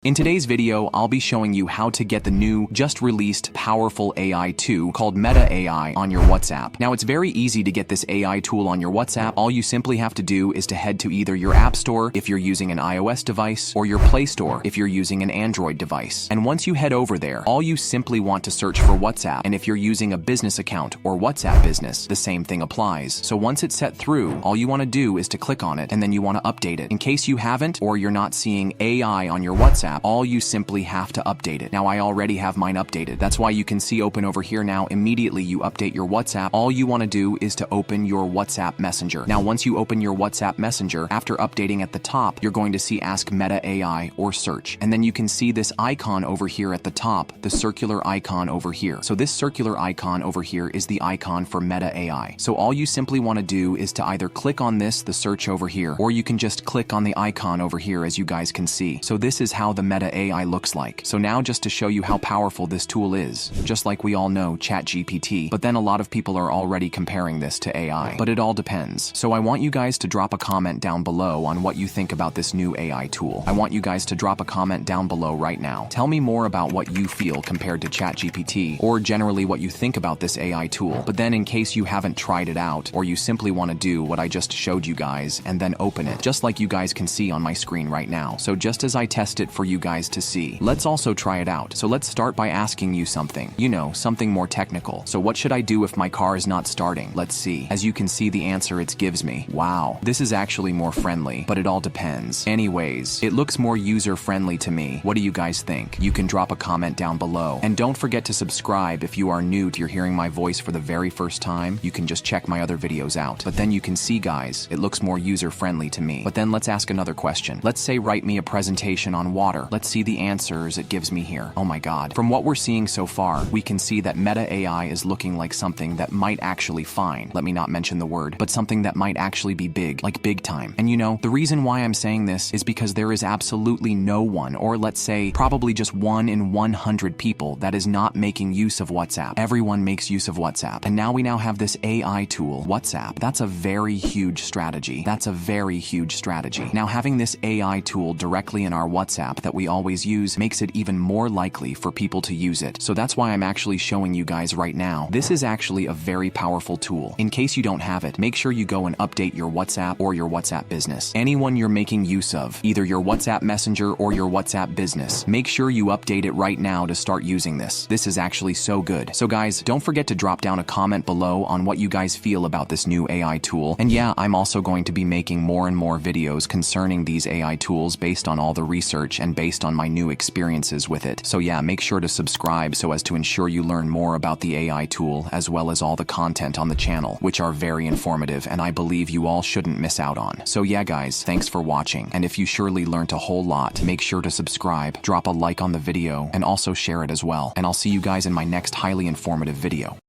In today's video, I'll be showing you how to get the new, just released, powerful AI tool called Meta AI on your WhatsApp. Now, it's very easy to get this AI tool on your WhatsApp. All you simply have to do is to head to either your App Store if you're using an iOS device or your Play Store if you're using an Android device. And once you head over there, all you simply want to search for WhatsApp. And if you're using a business account or WhatsApp Business, the same thing applies. So once it's set through, all you want to do is to click on it and then you want to update it. In case you haven't or you're not seeing AI on your WhatsApp, all you simply have to update it. Now, I already have mine updated. That's why you can see open over here now. Immediately you update your WhatsApp. All you want to do is to open your WhatsApp Messenger. Now, once you open your WhatsApp Messenger, after updating at the top, you're going to see Ask Meta AI or Search. And then you can see this icon over here at the top, the circular icon over here. So this circular icon over here is the icon for Meta AI. So all you simply want to do is to either click on this, the search over here, or you can just click on the icon over here as you guys can see. So this is how the Meta AI looks like. So now just to show you how powerful this tool is, just like we all know ChatGPT, but then a lot of people are already comparing this to AI, but it all depends. So I want you guys to drop a comment down below on what you think about this new AI tool. I want you guys to drop a comment down below right now. Tell me more about what you feel compared to ChatGPT, or generally what you think about this AI tool. But then in case you haven't tried it out, or you simply want to do what I just showed you guys and then open it, just like you guys can see on my screen right now. So just as I test it for you guys to see, let's also try it out. So let's start by asking you something, something more technical. So what should I do if my car is not starting? Let's see. As you can see, the answer it gives me. Wow, this is actually more friendly, but it all depends. Anyways, it looks more user-friendly to me. What do you guys think? You can drop a comment down below. And don't forget to subscribe if you are new to hearing my voice for the very first time. You can just check my other videos out. But then you can see, guys, it looks more user-friendly to me. But then let's ask another question. Let's say write me a presentation on water. Let's see the answers it gives me here. Oh my god. From what we're seeing so far, we can see that Meta AI is looking like something that might actually fine. Let me not mention the word, but something that might actually be big, like big time. And the reason why I'm saying this is because there is absolutely no one, or let's say probably just 1 in 100 people that is not making use of WhatsApp. Everyone makes use of WhatsApp. And now we have this AI tool, WhatsApp. That's a very huge strategy. That's a very huge strategy. Now, having this AI tool directly in our WhatsApp that we always use makes it even more likely for people to use it. So that's why I'm actually showing you guys right now. This is actually a very powerful tool. In case you don't have it, make sure you go and update your WhatsApp or your WhatsApp Business. Anyone you're making use of, either your WhatsApp Messenger or your WhatsApp Business, make sure you update it right now to start using this. This is actually so good. So guys, don't forget to drop down a comment below on what you guys feel about this new AI tool. And yeah, I'm also going to be making more and more videos concerning these AI tools based on all the research and based on my new experiences with it. So yeah, make sure to subscribe so as to ensure you learn more about the AI tool as well as all the content on the channel, which are very informative and I believe you all shouldn't miss out on. So yeah guys, thanks for watching, and if you surely learned a whole lot, make sure to subscribe, drop a like on the video, and also share it as well. And I'll see you guys in my next highly informative video.